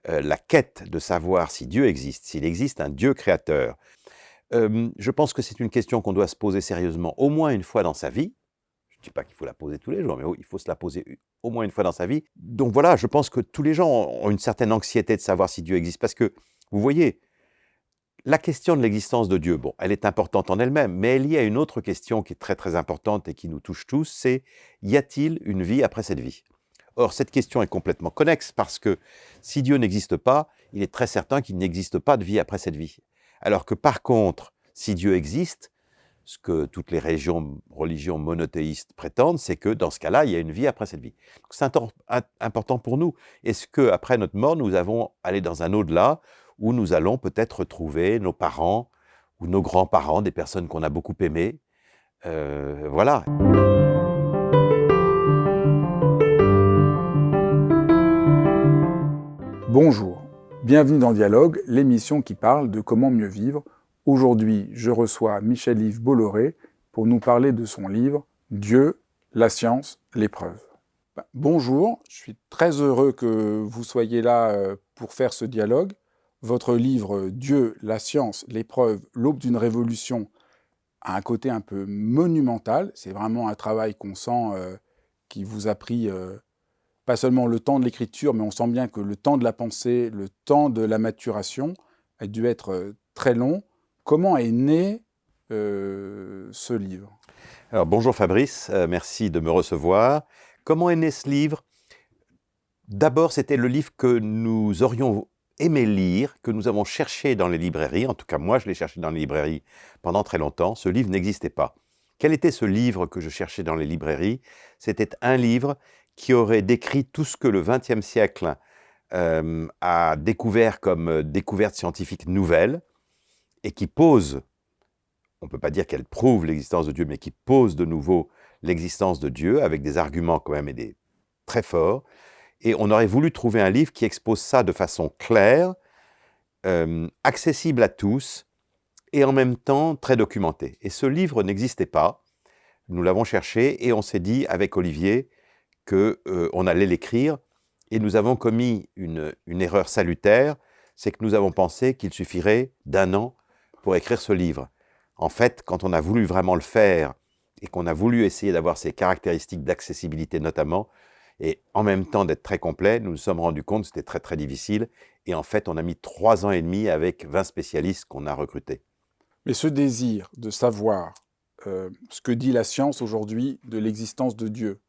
la quête de savoir si Dieu existe, s'il existe un Dieu créateur. Je pense que c'est une question qu'on doit se poser sérieusement au moins une fois dans sa vie. Je ne dis pas qu'il faut la poser tous les jours, mais il faut se la poser au moins une fois dans sa vie. Donc voilà, je pense que tous les gens ont une certaine anxiété de savoir si Dieu existe, parce que, vous voyez, la question de l'existence de Dieu, bon, elle est importante en elle-même, mais il y a une autre question qui est très très importante et qui nous touche tous, c'est: y a-t-il une vie après cette vie? Or, cette question est complètement connexe, parce que si Dieu n'existe pas, il est très certain qu'il n'existe pas de vie après cette vie. Alors que par contre, si Dieu existe, ce que toutes les religions monothéistes prétendent, c'est que dans ce cas-là, il y a une vie après cette vie. C'est important pour nous. Est-ce qu'après notre mort, nous allons aller dans un au-delà où nous allons peut-être retrouver nos parents ou nos grands-parents, des personnes qu'on a beaucoup aimées? Voilà. Bonjour, bienvenue dans Dialogue, l'émission qui parle de comment mieux vivre. Aujourd'hui, je reçois Michel-Yves Bolloré pour nous parler de son livre « Dieu, la science, l'épreuve ». Bonjour, je suis très heureux que vous soyez là pour faire ce dialogue. Votre livre « Dieu, la science, l'épreuve, l'aube d'une révolution » a un côté un peu monumental. C'est vraiment un travail qu'on sent qui vous a pris pas seulement le temps de l'écriture, mais on sent bien que le temps de la pensée, le temps de la maturation a dû être très long. Comment est né ce livre? Alors bonjour Fabrice, merci de me recevoir. Comment est né ce livre? D'abord, c'était le livre que nous aurions aimé lire, que nous avons cherché dans les librairies. En tout cas, moi, je l'ai cherché dans les librairies pendant très longtemps. Ce livre n'existait pas. Quel était ce livre que je cherchais dans les librairies? C'était un livre qui aurait décrit tout ce que le XXe siècle a découvert comme découverte scientifique nouvelle et qui pose, on ne peut pas dire qu'elle prouve l'existence de Dieu, mais qui pose de nouveau l'existence de Dieu avec des arguments quand même très forts. Et on aurait voulu trouver un livre qui expose ça de façon claire, accessible à tous, et en même temps très documenté. Et ce livre n'existait pas. Nous l'avons cherché et on s'est dit avec Olivier qu'on allait l'écrire. Et nous avons commis une erreur salutaire, c'est que nous avons pensé qu'il suffirait d'1 an pour écrire ce livre. En fait, quand on a voulu vraiment le faire et qu'on a voulu essayer d'avoir ces caractéristiques d'accessibilité notamment, et en même temps d'être très complet, nous nous sommes rendus compte que c'était très très difficile. Et en fait, on a mis 3 ans et demi avec 20 spécialistes qu'on a recrutés. Mais ce désir de savoir ce que dit la science aujourd'hui de l'existence de Dieu,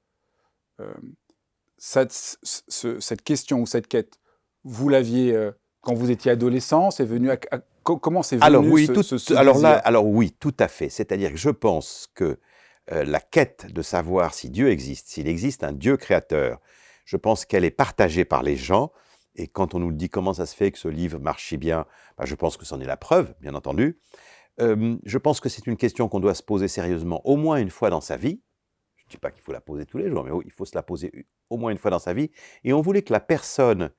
cette question ou cette quête, vous l'aviez quand vous étiez adolescent, c'est venu comment c'est venu Alors oui, ce alors désir? oui, tout à fait. C'est-à-dire que je pense que la quête de savoir si Dieu existe, s'il existe un Dieu créateur, je pense qu'elle est partagée par les gens. Et quand on nous dit comment ça se fait que ce livre marche si bien, je pense que c'en est la preuve, bien entendu. Je pense que c'est une question qu'on doit se poser sérieusement au moins une fois dans sa vie. Je ne dis pas qu'il faut la poser tous les jours, mais il faut se la poser au moins une fois dans sa vie. Et on voulait que la personne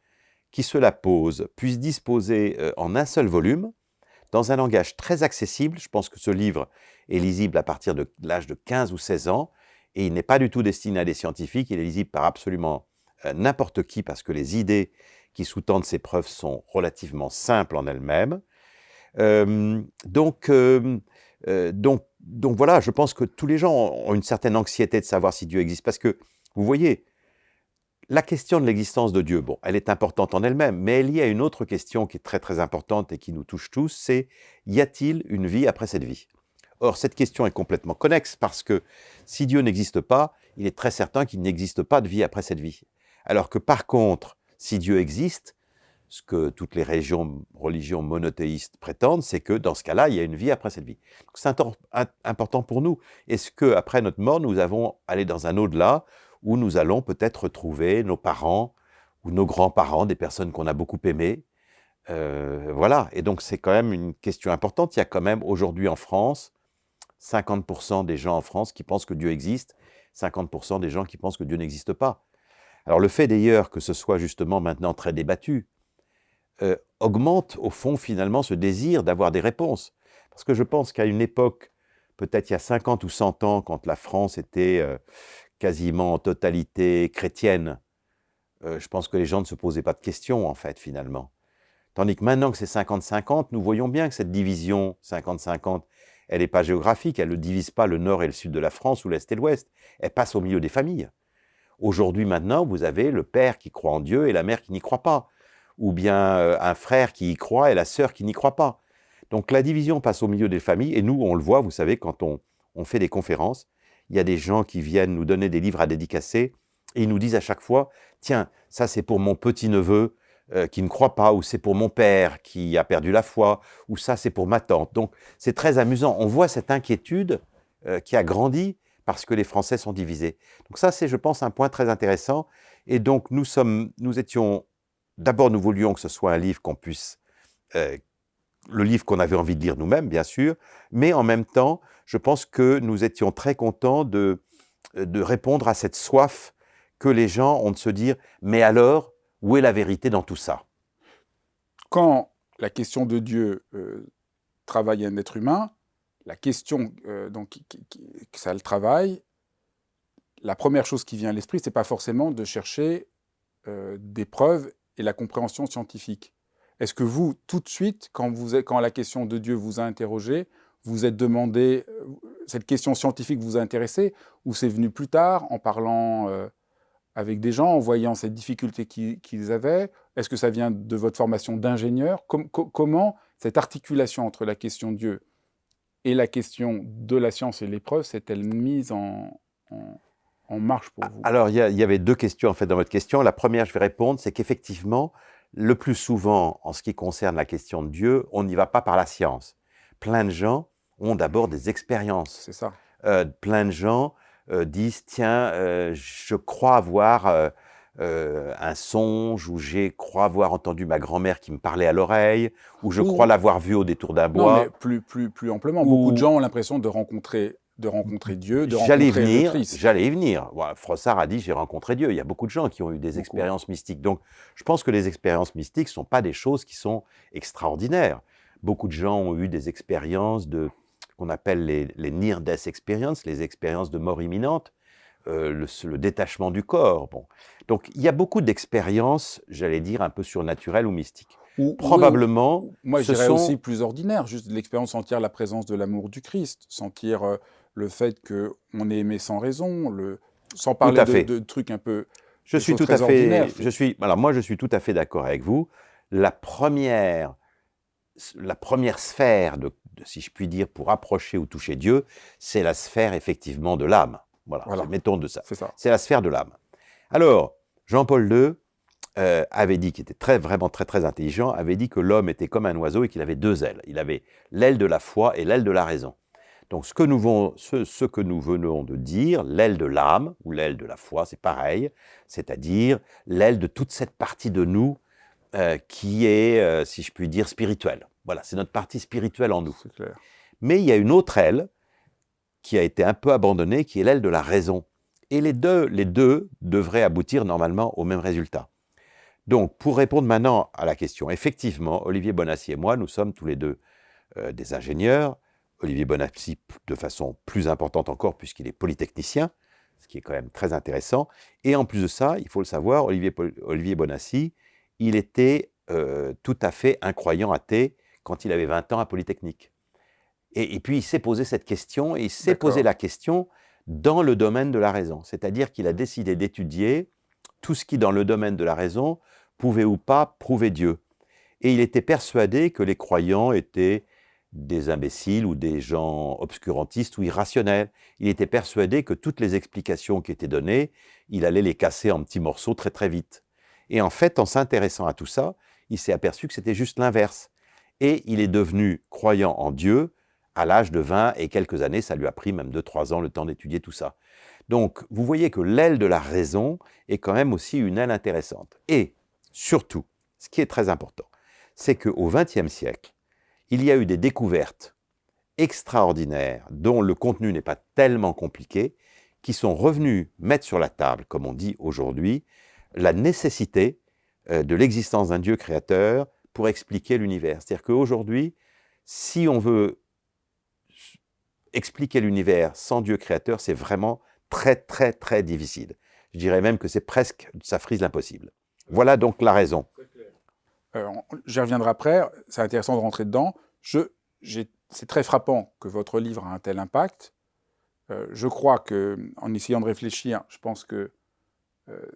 qui se la pose puisse disposer en un seul volume, dans un langage très accessible. Je pense que ce livre est lisible à partir de l'âge de 15 ou 16 ans, et il n'est pas du tout destiné à des scientifiques, il est lisible par absolument n'importe qui, parce que les idées qui sous-tendent ces preuves sont relativement simples en elles-mêmes. Donc voilà, je pense que tous les gens ont une certaine anxiété de savoir si Dieu existe, parce que, vous voyez, la question de l'existence de Dieu, bon, elle est importante en elle-même, mais il y a une autre question qui est très très importante et qui nous touche tous, c'est: y a-t-il une vie après cette vie? Or, cette question est complètement connexe, parce que si Dieu n'existe pas, il est très certain qu'il n'existe pas de vie après cette vie. Alors que par contre, si Dieu existe, ce que toutes les religions monothéistes prétendent, c'est que dans ce cas-là, il y a une vie après cette vie. C'est important pour nous. Est-ce qu'après notre mort, nous allons aller dans un au-delà où nous allons peut-être retrouver nos parents ou nos grands-parents, des personnes qu'on a beaucoup aimées? Voilà. Et donc, c'est quand même une question importante. Il y a quand même aujourd'hui en France 50% des gens en France qui pensent que Dieu existe, 50% des gens qui pensent que Dieu n'existe pas. Alors le fait d'ailleurs que ce soit justement maintenant très débattu, augmente au fond finalement ce désir d'avoir des réponses. Parce que je pense qu'à une époque, peut-être il y a 50 ou 100 ans, quand la France était quasiment en totalité chrétienne, je pense que les gens ne se posaient pas de questions, en fait, finalement. Tandis que maintenant que c'est 50-50, nous voyons bien que cette division 50-50, elle n'est pas géographique, elle ne divise pas le nord et le sud de la France ou l'est et l'ouest, elle passe au milieu des familles. Aujourd'hui, maintenant, vous avez le père qui croit en Dieu et la mère qui n'y croit pas, ou bien un frère qui y croit et la sœur qui n'y croit pas. Donc la division passe au milieu des familles, et nous, on le voit, vous savez, quand on fait des conférences, il y a des gens qui viennent nous donner des livres à dédicacer, et ils nous disent à chaque fois, tiens, ça c'est pour mon petit-neveu qui ne croit pas, ou c'est pour mon père qui a perdu la foi, ou ça c'est pour ma tante. Donc c'est très amusant. On voit cette inquiétude qui a grandi parce que les Français sont divisés. Donc ça c'est, je pense, un point très intéressant. Et donc nous étions, d'abord nous voulions que ce soit un livre qu'on puisse, le livre qu'on avait envie de lire nous-mêmes, bien sûr, mais en même temps, je pense que nous étions très contents de répondre à cette soif que les gens ont de se dire « mais alors, où est la vérité dans tout ça ?» Quand la question de Dieu travaille un être humain, la question donc, que ça le travaille, la première chose qui vient à l'esprit, ce n'est pas forcément de chercher des preuves et la compréhension scientifique. Est-ce que vous, tout de suite, quand la question de Dieu vous a interrogé, vous êtes demandé, cette question scientifique vous a intéressé, ou c'est venu plus tard en parlant avec des gens, en voyant cette difficulté qu'ils avaient? Est-ce que ça vient de votre formation d'ingénieur? Comment cette articulation entre la question de Dieu et la question de la science et l'épreuve s'est-elle mise en marche pour vous? Alors, il y avait deux questions en fait dans votre question. La première, je vais répondre, c'est qu'effectivement, le plus souvent, en ce qui concerne la question de Dieu, on n'y va pas par la science. Plein de gens ont d'abord des expériences. C'est ça. Plein de gens disent, tiens, je crois avoir un songe, ou je crois avoir entendu ma grand-mère qui me parlait à l'oreille, ou je crois l'avoir vu au détour d'un Non, mais bois. plus amplement. Beaucoup de gens ont l'impression de rencontrer Dieu, de J'allais rencontrer le Christ. y venir. Voilà, Froissart a dit, j'ai rencontré Dieu. Il y a beaucoup de gens qui ont eu des expériences mystiques. Donc, je pense que les expériences mystiques ne sont pas des choses qui sont extraordinaires. Beaucoup de gens ont eu des expériences qu'on appelle les near-death experiences, les expériences de mort imminente, le détachement du corps. Bon. Donc, il y a beaucoup d'expériences, j'allais dire, un peu surnaturelles ou mystiques. Probablement, moi je dirais aussi plus ordinaire, juste l'expérience, sentir la présence de l'amour du Christ, sentir le fait qu'on est aimé sans raison, sans parler de trucs un peu... Je suis tout à fait d'accord avec vous. La première sphère, si je puis dire, pour approcher ou toucher Dieu, c'est la sphère effectivement de l'âme. Voilà. Mettons de ça. C'est la sphère de l'âme. Alors, Jean-Paul II avait dit, qui était vraiment très intelligent, avait dit que l'homme était comme un oiseau et qu'il avait deux ailes. Il avait l'aile de la foi et l'aile de la raison. Donc ce que nous venons de dire, l'aile de l'âme ou l'aile de la foi, c'est pareil, c'est-à-dire l'aile de toute cette partie de nous qui est, si je puis dire, spirituelle. Voilà, c'est notre partie spirituelle en nous. C'est clair. Mais il y a une autre aile qui a été un peu abandonnée, qui est l'aile de la raison. Et les deux devraient aboutir normalement au même résultat. Donc, pour répondre maintenant à la question, effectivement, Olivier Bonnassies et moi, nous sommes tous les deux des ingénieurs. Olivier Bonnassies de façon plus importante encore, puisqu'il est polytechnicien, ce qui est quand même très intéressant. Et en plus de ça, il faut le savoir, Olivier Bonnassies, il était tout à fait incroyant athée quand il avait 20 ans à Polytechnique. Et puis, il s'est posé cette question, et il s'est posé la question dans le domaine de la raison. C'est-à-dire qu'il a décidé d'étudier tout ce qui, dans le domaine de la raison, pouvait ou pas prouver Dieu. Et il était persuadé que les croyants étaient des imbéciles ou des gens obscurantistes ou irrationnels. Il était persuadé que toutes les explications qui étaient données, il allait les casser en petits morceaux très vite. Et en fait, en s'intéressant à tout ça, il s'est aperçu que c'était juste l'inverse. Et il est devenu croyant en Dieu à l'âge de 20 et quelques années. Ça lui a pris même 2-3 ans le temps d'étudier tout ça. Donc, vous voyez que l'aile de la raison est quand même aussi une aile intéressante. Et surtout, ce qui est très important, c'est qu'au XXe siècle, il y a eu des découvertes extraordinaires dont le contenu n'est pas tellement compliqué, qui sont revenus mettre sur la table, comme on dit aujourd'hui, la nécessité de l'existence d'un Dieu créateur pour expliquer l'univers. C'est-à-dire qu'aujourd'hui, si on veut expliquer l'univers sans Dieu créateur, c'est vraiment très difficile. Je dirais même que c'est presque, ça frise l'impossible. Voilà donc la raison. J'y reviendrai après, c'est intéressant de rentrer dedans. C'est très frappant que votre livre a un tel impact. Je crois qu'en essayant de réfléchir, je pense que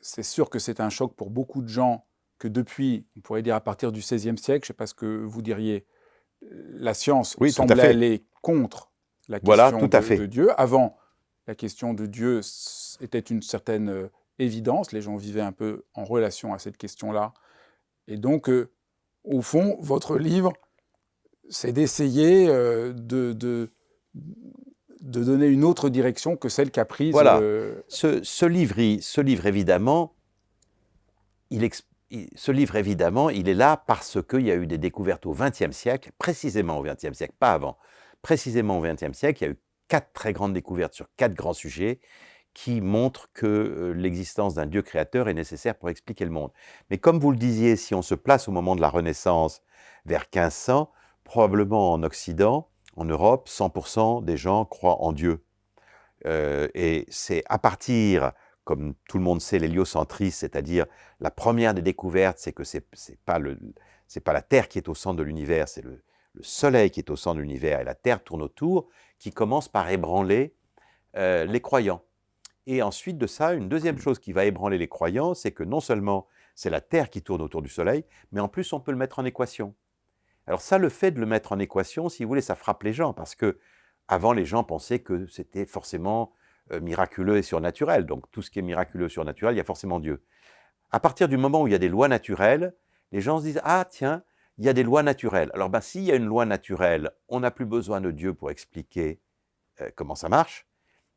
c'est sûr que c'est un choc pour beaucoup de gens que depuis, on pourrait dire à partir du XVIe siècle, je ne sais pas ce que vous diriez, la science Oui, tout à semblait fait. aller contre la Voilà, question tout à fait. de Dieu. Avant, la question de Dieu était une certaine évidence. Les gens vivaient un peu en relation à cette question-là. Et donc, au fond, votre livre, c'est d'essayer de donner une autre direction que celle qu'a prise... Voilà. Ce livre, évidemment, il est là parce qu'il y a eu des découvertes au XXe siècle, précisément au XXe siècle, pas avant. Précisément au XXe siècle, il y a eu 4 très grandes découvertes sur 4 grands sujets qui montrent que l'existence d'un Dieu créateur est nécessaire pour expliquer le monde. Mais comme vous le disiez, si on se place au moment de la Renaissance, vers 1500, probablement en Occident, en Europe, 100% des gens croient en Dieu. Et c'est à partir, comme tout le monde sait, l'héliocentrisme, c'est-à-dire la première des découvertes, c'est que c'est pas la Terre qui est au centre de l'univers, c'est le Soleil qui est au centre de l'univers et la Terre tourne autour, qui commence par ébranler les croyants. Et ensuite de ça, une deuxième chose qui va ébranler les croyants, c'est que non seulement c'est la Terre qui tourne autour du Soleil, mais en plus on peut le mettre en équation. Alors ça, le fait de le mettre en équation, si vous voulez, ça frappe les gens, parce que avant, les gens pensaient que c'était forcément miraculeux et surnaturel. Donc tout ce qui est miraculeux et surnaturel, il y a forcément Dieu. À partir du moment où il y a des lois naturelles, les gens se disent « Ah tiens, il y a des lois naturelles. » Alors s'il y a une loi naturelle, on n'a plus besoin de Dieu pour expliquer comment ça marche.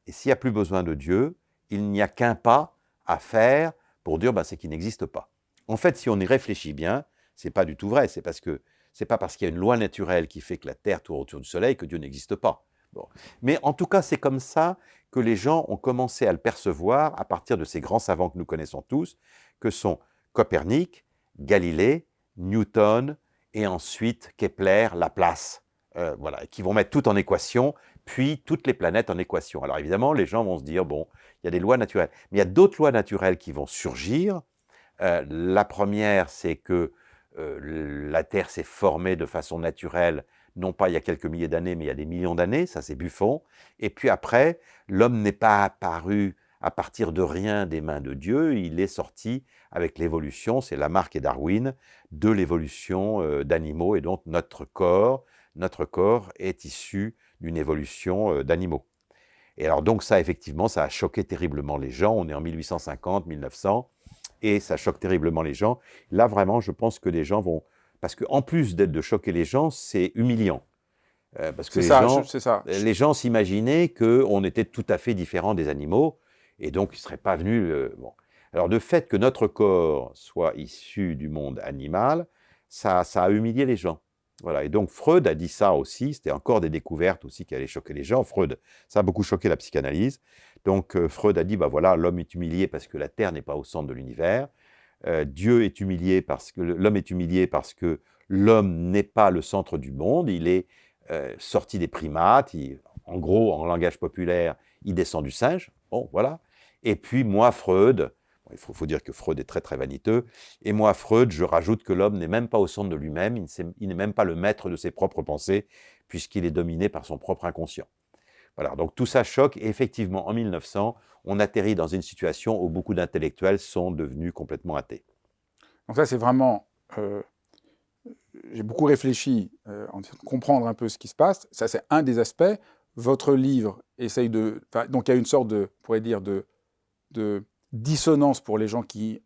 Et s'il n'y a plus besoin de Dieu, il n'y a qu'un pas à faire pour dire c'est qu'il n'existe pas. En fait, si on y réfléchit bien, c'est pas du tout vrai. C'est pas parce qu'il y a une loi naturelle qui fait que la Terre tourne autour du Soleil que Dieu n'existe pas. Bon. Mais en tout cas, c'est comme ça que les gens ont commencé à le percevoir à partir de ces grands savants que nous connaissons tous, que sont Copernic, Galilée, Newton et ensuite Kepler, Laplace, voilà, qui vont mettre tout en équation, puis toutes les planètes en équation. Alors évidemment, les gens vont se dire, bon, il y a des lois naturelles. Mais il y a d'autres lois naturelles qui vont surgir. La première, c'est que la Terre s'est formée de façon naturelle, non pas il y a quelques milliers d'années, mais il y a des millions d'années, ça c'est Buffon. Et puis après, l'homme n'est pas apparu à partir de rien des mains de Dieu, il est sorti avec l'évolution, c'est Lamarck et Darwin, de l'évolution d'animaux, et donc notre corps est issu d'une évolution d'animaux. Et alors donc ça, effectivement, ça a choqué terriblement les gens, on est en 1850, 1900, et ça choque terriblement les gens. Là, vraiment, je pense que les gens vont... Parce qu'en plus de choquer les gens, c'est humiliant. Parce que les gens s'imaginaient qu'on était tout à fait différents des animaux, et donc ils ne seraient pas venus... bon. Alors, le fait que notre corps soit issu du monde animal, ça a humilié les gens. Voilà. Et donc, Freud a dit ça aussi, c'était encore des découvertes aussi qui allaient choquer les gens. Freud, ça a beaucoup choqué la psychanalyse. Donc, Freud a dit, voilà, l'homme est humilié parce que la Terre n'est pas au centre de l'univers. Dieu est humilié parce que l'homme est humilié parce que l'homme n'est pas le centre du monde. Il est sorti des primates. En gros, en langage populaire, il descend du singe. Bon, voilà. Et puis, moi, Freud, il faut dire que Freud est très, très vaniteux. Et moi, Freud, je rajoute que l'homme n'est même pas au centre de lui-même. Il n'est même pas le maître de ses propres pensées, puisqu'il est dominé par son propre inconscient. Voilà, donc tout ça choque, et effectivement, en 1900, on atterrit dans une situation où beaucoup d'intellectuels sont devenus complètement athées. Donc ça, c'est vraiment... j'ai beaucoup réfléchi en essayant de comprendre un peu ce qui se passe. Ça, c'est un des aspects. Votre livre essaye de... Donc il y a une sorte de, on pourrait dire, de dissonance pour les gens qui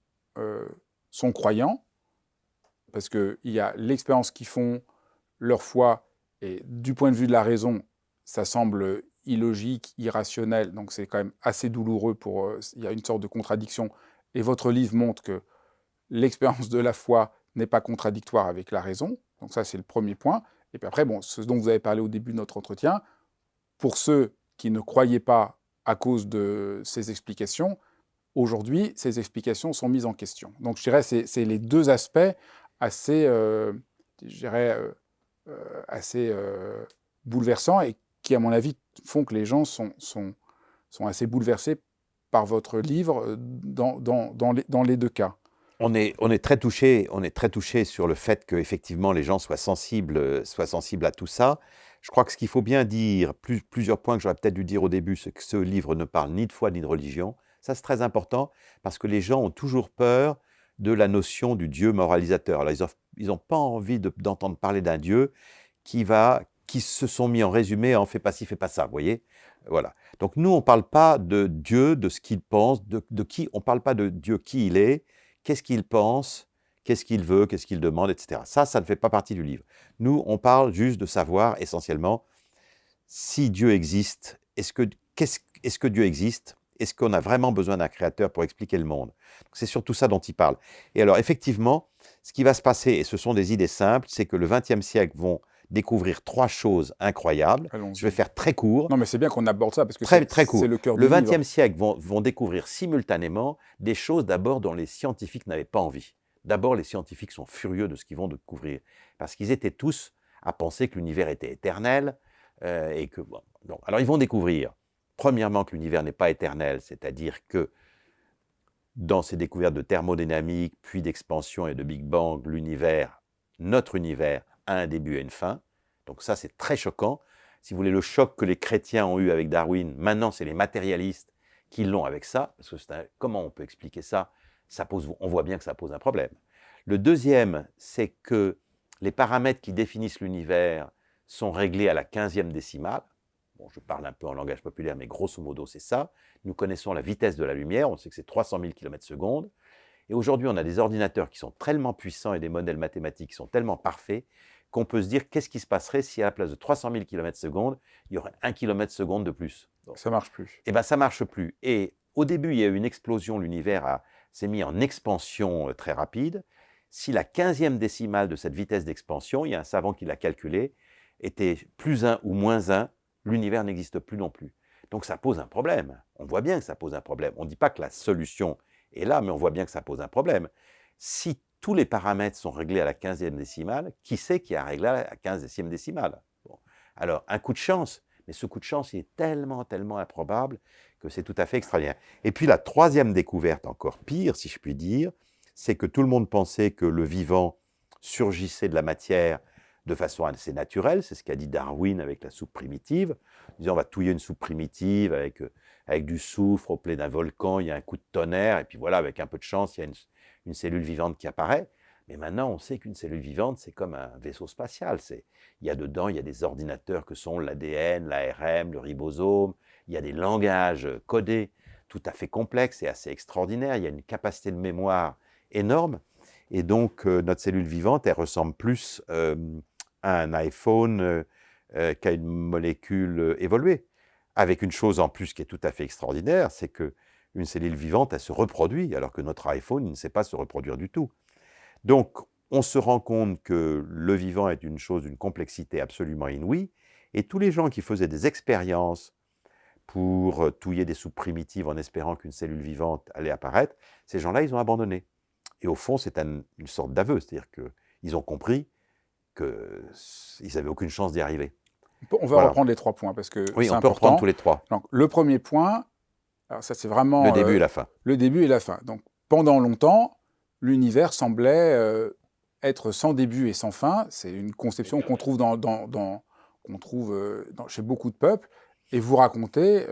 sont croyants, parce qu'il y a l'expérience qu'ils font, leur foi, et du point de vue de la raison, ça semble illogique, irrationnel, donc c'est quand même assez douloureux pour... il y a une sorte de contradiction, et votre livre montre que l'expérience de la foi n'est pas contradictoire avec la raison, donc ça c'est le premier point. Et puis après, bon, ce dont vous avez parlé au début de notre entretien, pour ceux qui ne croyaient pas à cause de ces explications, aujourd'hui, ces explications sont mises en question. Donc je dirais que c'est les deux aspects assez, je dirais, assez bouleversants et qui, à mon avis, font que les gens sont assez bouleversés par votre livre dans les deux cas. On est très touché sur le fait qu'effectivement les gens soient sensibles à tout ça. Je crois que ce qu'il faut bien dire, plusieurs points que j'aurais peut-être dû dire au début, c'est que ce livre ne parle ni de foi ni de religion. Ça, c'est très important parce que les gens ont toujours peur de la notion du Dieu moralisateur. Alors, ils n'ont pas envie d'entendre parler d'un Dieu qui se sont mis en résumé en fais pas ci, fais pas ça, vous voyez? Voilà. Donc nous, on ne parle pas de Dieu, de ce qu'il pense, on ne parle pas de Dieu qui il est, qu'est-ce qu'il pense, qu'est-ce qu'il veut, qu'est-ce qu'il demande, etc. Ça ne fait pas partie du livre. Nous, on parle juste de savoir essentiellement si Dieu existe, est-ce que Dieu existe? Est-ce qu'on a vraiment besoin d'un créateur pour expliquer le monde? C'est surtout ça dont il parle. Et alors, effectivement, ce qui va se passer, et ce sont des idées simples, c'est que le XXe siècle vont découvrir 3 choses incroyables. Je vais faire très court. Non, mais c'est bien qu'on aborde ça, parce que très court. C'est le cœur du livre. Le livre. XXe siècle vont découvrir simultanément des choses d'abord dont les scientifiques n'avaient pas envie. D'abord, les scientifiques sont furieux de ce qu'ils vont découvrir, parce qu'ils étaient tous à penser que l'univers était éternel, et que... Bon, donc, alors, ils vont découvrir, premièrement, que l'univers n'est pas éternel, c'est-à-dire que dans ces découvertes de thermodynamique, puis d'expansion et de Big Bang, notre univers, a un début et une fin. Donc ça, c'est très choquant. Si vous voulez, le choc que les chrétiens ont eu avec Darwin, maintenant, c'est les matérialistes qui l'ont avec ça. Parce que comment on peut expliquer ça? On voit bien que ça pose un problème. Le deuxième, c'est que les paramètres qui définissent l'univers sont réglés à la 15e décimale. Bon, je parle un peu en langage populaire, mais grosso modo, c'est ça. Nous connaissons la vitesse de la lumière, on sait que c'est 300 000 km/s. Et aujourd'hui, on a des ordinateurs qui sont tellement puissants et des modèles mathématiques qui sont tellement parfaits qu'on peut se dire qu'est-ce qui se passerait si à la place de 300 000 km/s, il y aurait 1 km/s de plus. Bon. Ça ne marche plus. Eh bien, ça ne marche plus. Et au début, il y a eu une explosion, l'univers s'est mis en expansion très rapide. Si la 15e décimale de cette vitesse d'expansion, il y a un savant qui l'a calculé, était plus 1 ou moins 1, l'univers n'existe plus non plus. Donc ça pose un problème. On voit bien que ça pose un problème. On ne dit pas que la solution est là, mais on voit bien que ça pose un problème. Si tous les paramètres sont réglés à la 15e décimale, qui c'est qui a réglé à la 15e décimale? Bon. Alors, un coup de chance, mais ce coup de chance il est tellement, tellement improbable que c'est tout à fait extraordinaire. Et puis la troisième découverte, encore pire, si je puis dire, c'est que tout le monde pensait que le vivant surgissait de la matière de façon assez naturelle, c'est ce qu'a dit Darwin avec la soupe primitive. Il disait on va touiller une soupe primitive avec du soufre au plein d'un volcan, il y a un coup de tonnerre, et puis voilà, avec un peu de chance, il y a une cellule vivante qui apparaît. Mais maintenant, on sait qu'une cellule vivante, c'est comme un vaisseau spatial. Il y a dedans, il y a des ordinateurs que sont l'ADN, l'ARN, le ribosome, il y a des langages codés tout à fait complexes et assez extraordinaires, il y a une capacité de mémoire énorme, et donc notre cellule vivante, elle ressemble plus à un iPhone qu'à une molécule évoluée. Avec une chose en plus qui est tout à fait extraordinaire, c'est qu'une cellule vivante, elle se reproduit, alors que notre iPhone, il ne sait pas se reproduire du tout. Donc, on se rend compte que le vivant est une chose d'une complexité absolument inouïe, et tous les gens qui faisaient des expériences pour touiller des soupes primitives en espérant qu'une cellule vivante allait apparaître, ces gens-là, ils ont abandonné. Et au fond, c'est une sorte d'aveu, c'est-à-dire qu'ils ont compris qu'ils n'avaient aucune chance d'y arriver. On va reprendre les 3 points, parce que oui, c'est important. Oui, on peut reprendre tous les 3. Donc, le premier point, alors ça c'est vraiment... Le début et la fin. Le début et la fin. Donc, pendant longtemps, l'univers semblait être sans début et sans fin. C'est une conception qu'on trouve, chez beaucoup de peuples. Et vous racontez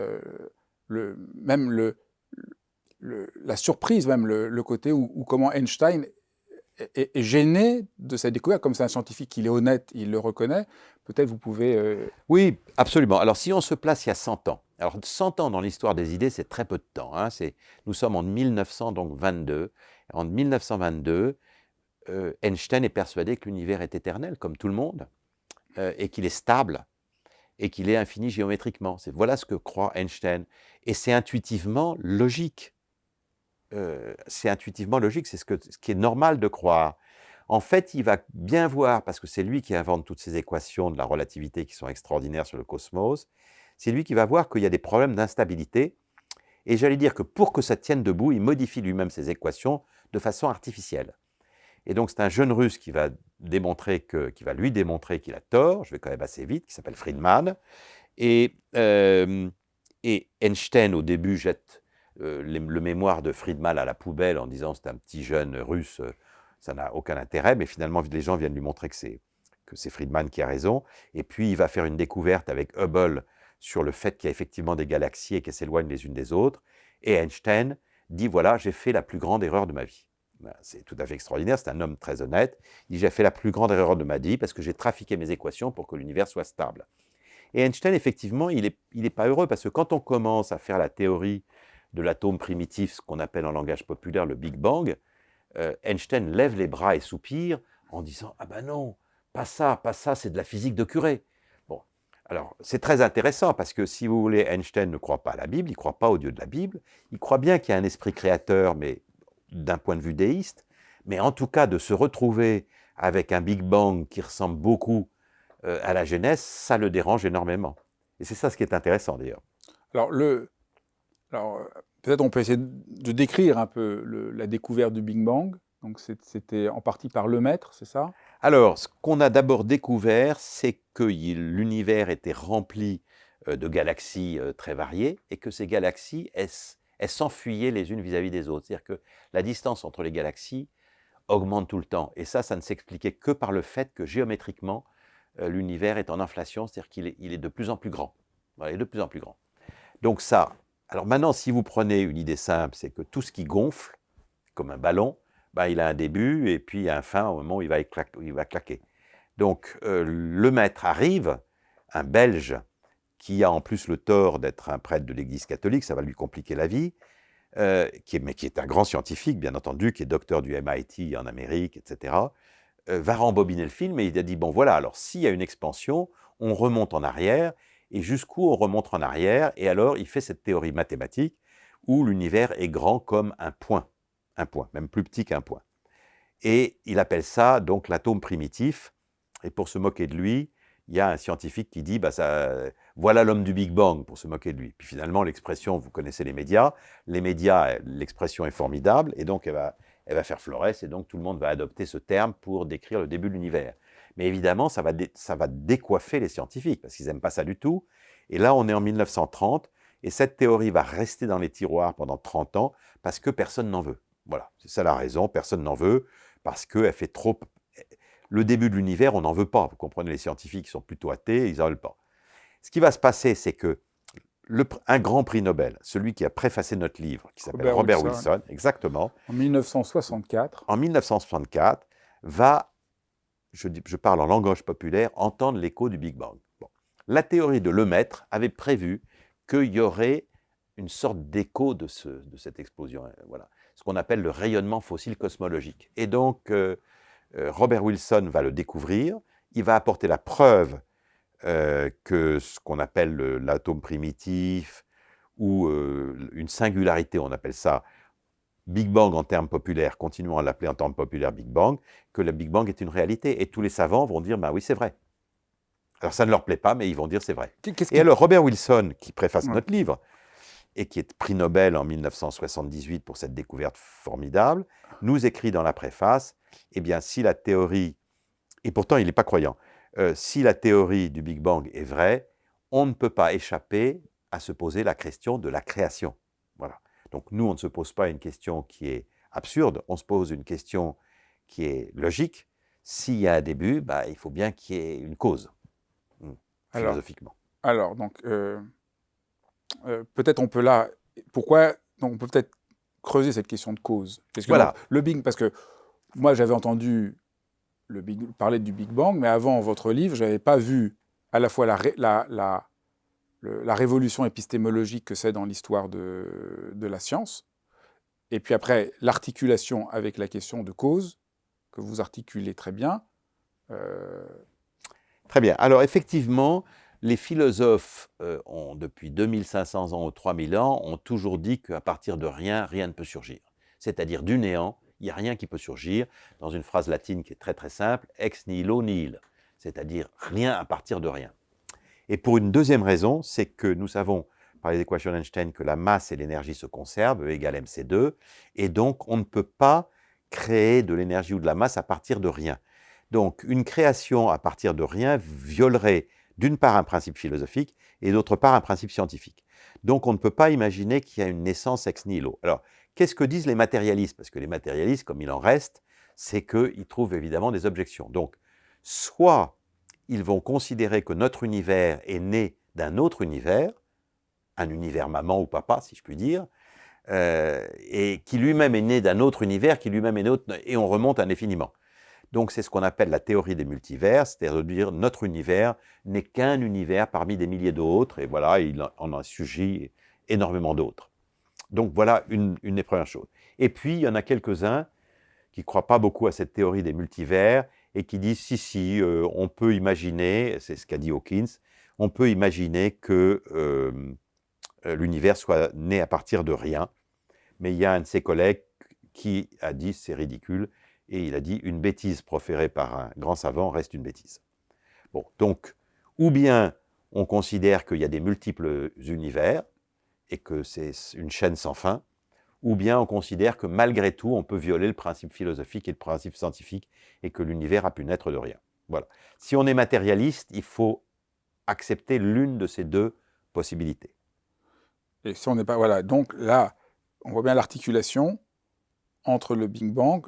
la surprise, même le côté où comment Einstein est gêné de cette découverte. Comme c'est un scientifique, il est honnête, il le reconnaît. Peut-être vous pouvez... Oui, absolument. Alors, si on se place il y a 100 ans, alors 100 ans dans l'histoire des idées, c'est très peu de temps. Hein. Nous sommes en 1922. En 1922, Einstein est persuadé que l'univers est éternel, comme tout le monde, et qu'il est stable, et qu'il est infini géométriquement. Voilà ce que croit Einstein. Et c'est intuitivement logique. C'est ce qui est normal de croire. En fait, il va bien voir, parce que c'est lui qui invente toutes ces équations de la relativité qui sont extraordinaires sur le cosmos, c'est lui qui va voir qu'il y a des problèmes d'instabilité. Et j'allais dire que pour que ça tienne debout, il modifie lui-même ses équations de façon artificielle. Et donc, c'est un jeune Russe qui va lui démontrer qu'il a tort, je vais quand même assez vite, qui s'appelle Friedman. Et Einstein, au début, jette le mémoire de Friedman à la poubelle en disant c'est un petit jeune russe, ça n'a aucun intérêt, mais finalement les gens viennent lui montrer que c'est Friedman qui a raison. Et puis il va faire une découverte avec Hubble sur le fait qu'il y a effectivement des galaxies et qu'elles s'éloignent les unes des autres. Et Einstein dit voilà, j'ai fait la plus grande erreur de ma vie. C'est tout à fait extraordinaire, c'est un homme très honnête. Il dit j'ai fait la plus grande erreur de ma vie parce que j'ai trafiqué mes équations pour que l'univers soit stable. Et Einstein, effectivement, il est pas heureux parce que quand on commence à faire la théorie de l'atome primitif, ce qu'on appelle en langage populaire le Big Bang, Einstein lève les bras et soupire en disant « Ah ben non, pas ça, c'est de la physique de curé ». Bon, alors c'est très intéressant parce que si vous voulez, Einstein ne croit pas à la Bible, il ne croit pas au Dieu de la Bible, il croit bien qu'il y a un esprit créateur, mais d'un point de vue déiste, mais en tout cas de se retrouver avec un Big Bang qui ressemble beaucoup à la Genèse, ça le dérange énormément. Et c'est ça ce qui est intéressant d'ailleurs. Alors, peut-être on peut essayer de décrire un peu la découverte du Big Bang. Donc, c'était en partie par Lemaître, c'est ça? Alors, ce qu'on a d'abord découvert, c'est que l'univers était rempli de galaxies très variées et que ces galaxies, elles s'enfuyaient les unes vis-à-vis des autres. C'est-à-dire que la distance entre les galaxies augmente tout le temps. Et ça ne s'expliquait que par le fait que géométriquement, l'univers est en inflation, c'est-à-dire qu'il est de plus en plus grand. Voilà, il est de plus en plus grand. Donc ça, alors maintenant, si vous prenez une idée simple, c'est que tout ce qui gonfle, comme un ballon, ben, il a un début et puis un fin au moment où il va claquer. Donc Lemaître arrive, un Belge, qui a en plus le tort d'être un prêtre de l'Église catholique, ça va lui compliquer la vie, mais qui est un grand scientifique, bien entendu, qui est docteur du MIT en Amérique, etc., va rembobiner le film et il a dit, bon voilà, alors s'il y a une expansion, on remonte en arrière, et jusqu'où on remonte en arrière, et alors il fait cette théorie mathématique où l'univers est grand comme un point, même plus petit qu'un point. Et il appelle ça donc l'atome primitif, et pour se moquer de lui, il y a un scientifique qui dit, bah voilà l'homme du Big Bang, pour se moquer de lui. Puis finalement, l'expression, vous connaissez les médias, l'expression est formidable, et donc elle va faire florès, et donc tout le monde va adopter ce terme pour décrire le début de l'univers. Mais évidemment, ça va décoiffer les scientifiques, parce qu'ils n'aiment pas ça du tout. Et là, on est en 1930, et cette théorie va rester dans les tiroirs pendant 30 ans, parce que personne n'en veut. Voilà, c'est ça la raison, personne n'en veut, parce qu'elle fait trop... Le début de l'univers, on n'en veut pas. Vous comprenez, les scientifiques sont plutôt athées, ils n'en veulent pas. Ce qui va se passer, c'est que un grand prix Nobel, celui qui a préfacé notre livre, qui s'appelle Robert Wilson, exactement, en 1964, en 1964, va, je parle en langage populaire, entendre l'écho du Big Bang. Bon. La théorie de Lemaître avait prévu qu'il y aurait une sorte d'écho de cette explosion, voilà, ce qu'on appelle le rayonnement fossile cosmologique. Et donc, Robert Wilson va le découvrir, il va apporter la preuve que ce qu'on appelle l'atome primitif ou une singularité, on appelle ça Big Bang en termes populaires, continuons à l'appeler en termes populaires Big Bang, que le Big Bang est une réalité. Et tous les savants vont dire, bah oui, c'est vrai. Alors ça ne leur plaît pas, mais ils vont dire c'est vrai. Et alors Robert Wilson, qui préface notre livre, et qui est prix Nobel en 1978 pour cette découverte formidable, nous écrit dans la préface, eh bien, si la théorie, et pourtant il n'est pas croyant, si la théorie du Big Bang est vraie, on ne peut pas échapper à se poser la question de la création. Voilà. Donc nous, on ne se pose pas une question qui est absurde, on se pose une question qui est logique. S'il y a un début, bah, il faut bien qu'il y ait une cause, philosophiquement. Alors, donc, peut-être on peut là... Pourquoi donc, on peut peut-être creuser cette question de cause. Parce que voilà. Parce que moi, j'avais entendu parler du Big Bang, mais avant votre livre, je n'avais pas vu à la fois la révolution épistémologique que c'est dans l'histoire de la science, et puis après, l'articulation avec la question de cause, que vous articulez très bien. Très bien. Alors, effectivement, les philosophes, depuis 2500 ans ou 3000 ans, ont toujours dit qu'à partir de rien, rien ne peut surgir. C'est-à-dire du néant, il n'y a rien qui peut surgir, dans une phrase latine qui est très très simple, ex nihilo nihil, c'est-à-dire rien à partir de rien. Et pour une deuxième raison, c'est que nous savons, par les équations d'Einstein, que la masse et l'énergie se conservent, E égale mc2, et donc on ne peut pas créer de l'énergie ou de la masse à partir de rien. Donc une création à partir de rien violerait d'une part un principe philosophique et d'autre part un principe scientifique. Donc on ne peut pas imaginer qu'il y a une naissance ex nihilo. Alors, qu'est-ce que disent les matérialistes? Parce que les matérialistes, comme il en reste, c'est qu'ils trouvent évidemment des objections. Donc, soit ils vont considérer que notre univers est né d'un autre univers, un univers maman ou papa, si je puis dire, et qui lui-même est né d'un autre univers, qui lui-même est né, et on remonte indéfiniment. Donc c'est ce qu'on appelle la théorie des multivers, c'est-à-dire de dire notre univers n'est qu'un univers parmi des milliers d'autres, et voilà, il en a surgi énormément d'autres. Donc voilà une des premières choses. Et puis il y en a quelques-uns qui ne croient pas beaucoup à cette théorie des multivers et qui disent si, on peut imaginer, c'est ce qu'a dit Hawkins, on peut imaginer que l'univers soit né à partir de rien. Mais il y a un de ses collègues qui a dit c'est ridicule, et il a dit une bêtise proférée par un grand savant reste une bêtise. Bon, donc, ou bien on considère qu'il y a des multiples univers et que c'est une chaîne sans fin, ou bien on considère que malgré tout, on peut violer le principe philosophique et le principe scientifique et que l'univers a pu naître de rien. Voilà. Si on est matérialiste, il faut accepter l'une de ces deux possibilités. Et si on n'est pas... Voilà, donc là, on voit bien l'articulation entre le Big Bang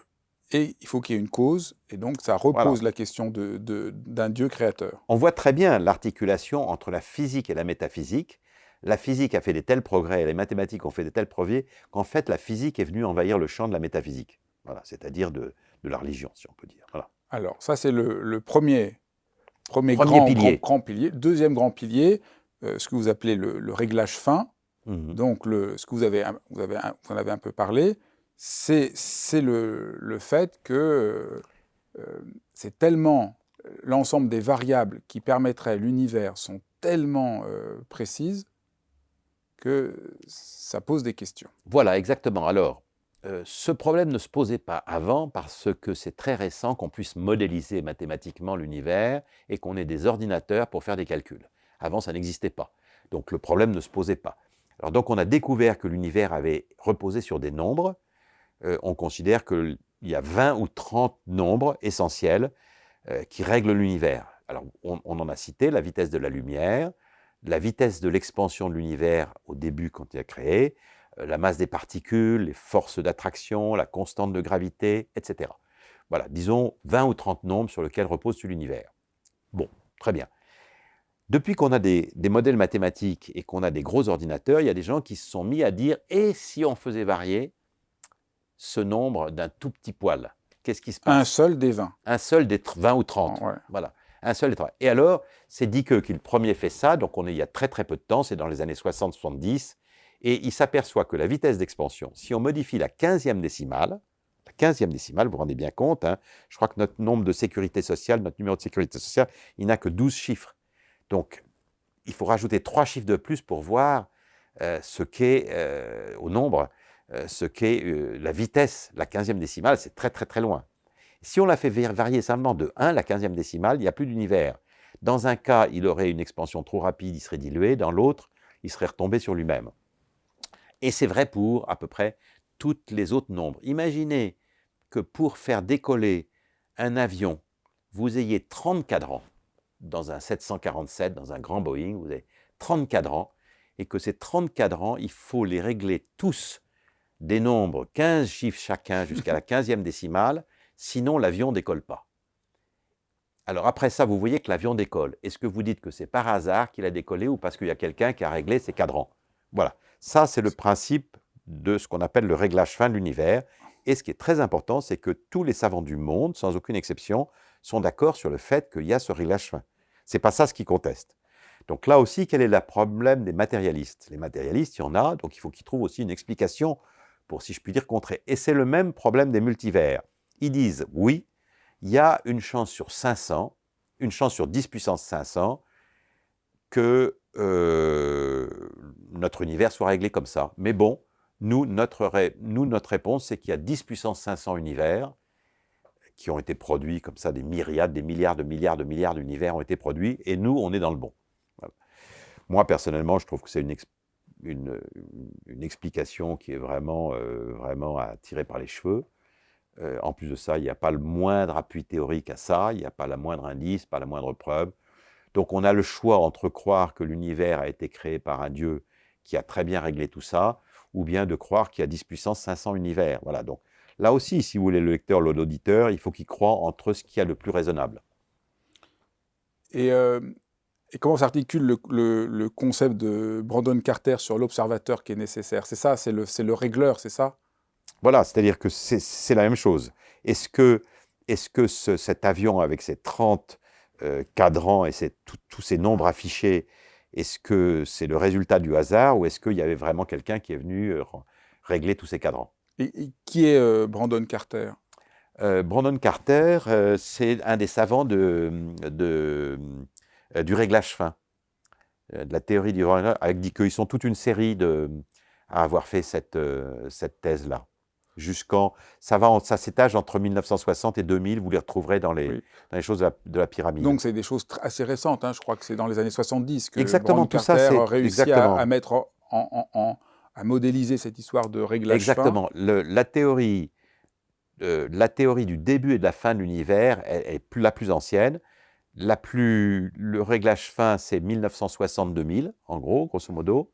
et il faut qu'il y ait une cause, et donc ça repose la question d'un Dieu créateur. On voit très bien l'articulation entre la physique et la métaphysique. La physique a fait des tels progrès, et les mathématiques ont fait des tels progrès, qu'en fait la physique est venue envahir le champ de la métaphysique, voilà, c'est-à-dire de la religion, si on peut dire. Voilà. Alors, ça c'est le premier pilier. Grand pilier. Deuxième grand pilier, ce que vous appelez le réglage fin. Donc, ce que vous en avez un peu parlé, c'est le fait que c'est tellement l'ensemble des variables qui permettraient l'univers sont tellement précises que ça pose des questions. Voilà, exactement. Alors, ce problème ne se posait pas avant parce que c'est très récent qu'on puisse modéliser mathématiquement l'univers et qu'on ait des ordinateurs pour faire des calculs. Avant, ça n'existait pas. Donc, le problème ne se posait pas. Alors, donc, on a découvert que l'univers avait reposé sur des nombres. On considère qu'il y a 20 ou 30 nombres essentiels qui règlent l'univers. Alors, on en a cité la vitesse de la lumière, la vitesse de l'expansion de l'univers au début quand il a créé, la masse des particules, les forces d'attraction, la constante de gravité, etc. Voilà, disons 20 ou 30 nombres sur lesquels repose tout l'univers. Bon, très bien. Depuis qu'on a des modèles mathématiques et qu'on a des gros ordinateurs, il y a des gens qui se sont mis à dire « et si on faisait varier ce nombre d'un tout petit poil ?» Qu'est-ce qui se passe? Un seul des 20. Un seul des 20 ou 30, ouais. Voilà. Un seul des 30. Et alors, c'est Dicke qui le premier fait ça, donc on est il y a très très peu de temps, c'est dans les années 60-70, et il s'aperçoit que la vitesse d'expansion, si on modifie la 15e décimale, vous vous rendez bien compte, hein, je crois que notre nombre de sécurité sociale, notre numéro de sécurité sociale, il n'a que 12 chiffres. Donc, il faut rajouter 3 chiffres de plus pour voir ce qu'est, au nombre, ce qu'est la vitesse, la 15e décimale, c'est très très très loin. Si on la fait varier simplement de 1, la 15e décimale, il n'y a plus d'univers. Dans un cas, il aurait une expansion trop rapide, il serait dilué. Dans l'autre, il serait retombé sur lui-même. Et c'est vrai pour à peu près tous les autres nombres. Imaginez que pour faire décoller un avion, vous ayez 30 cadrans. Dans un 747, dans un grand Boeing, vous avez 30 cadrans. Et que ces 30 cadrans, il faut les régler tous des nombres 15 chiffres chacun jusqu'à la 15e décimale. Sinon, l'avion ne décolle pas. Alors après ça, vous voyez que l'avion décolle. Est-ce que vous dites que c'est par hasard qu'il a décollé ou parce qu'il y a quelqu'un qui a réglé ses cadrans? Voilà. Ça, c'est le principe de ce qu'on appelle le réglage fin de l'univers. Et ce qui est très important, c'est que tous les savants du monde, sans aucune exception, sont d'accord sur le fait qu'il y a ce réglage fin. Ce n'est pas ça ce qu'ils contestent. Donc là aussi, quel est le problème des matérialistes? Les matérialistes, il y en a, donc il faut qu'ils trouvent aussi une explication pour, si je puis dire, contrer. Et c'est le même problème des multivers. Ils disent, oui, il y a une chance sur 500, une chance sur 10 puissance 500, que notre univers soit réglé comme ça. Mais bon, nous, notre réponse, c'est qu'il y a 10 puissance 500 univers qui ont été produits comme ça, des myriades, des milliards d'univers ont été produits, et nous, on est dans le bon. Voilà. Moi, personnellement, je trouve que c'est une explication qui est vraiment, vraiment à tirer par les cheveux. En plus de ça, il n'y a pas le moindre appui théorique à ça, il n'y a pas la moindre indice, pas la moindre preuve. Donc on a le choix entre croire que l'univers a été créé par un Dieu qui a très bien réglé tout ça, ou bien de croire qu'il y a 10 puissance 500 univers. Voilà, donc là aussi, si vous voulez, le lecteur, l'auditeur, il faut qu'il croie entre ce qu'il y a le plus raisonnable. Et, euh, et comment s'articule le concept de Brandon Carter sur l'observateur qui est nécessaire? C'est ça, c'est le régleur, c'est ça? Voilà, c'est-à-dire que c'est la même chose. Est-ce que cet avion avec ses 30 cadrans et tous ces nombres affichés, est-ce que c'est le résultat du hasard ou est-ce qu'il y avait vraiment quelqu'un qui est venu régler tous ces cadrans? Et qui est Brandon Carter? Brandon Carter, c'est un des savants du réglage fin, de la théorie du réglage, dit qu'ils sont toute une série à avoir fait cette thèse-là. Ça s'étage entre 1960 et 2000, vous les retrouverez dans les choses de la pyramide. Donc c'est des choses assez récentes, hein. Je crois que c'est dans les années 70 que Exactement, Brandon tout ça, Carter c'est réussit exactement. à mettre à modéliser cette histoire de réglage Exactement. La théorie du début et de la fin de l'univers est la plus ancienne. Le réglage fin, c'est 1960-2000, en gros, grosso modo,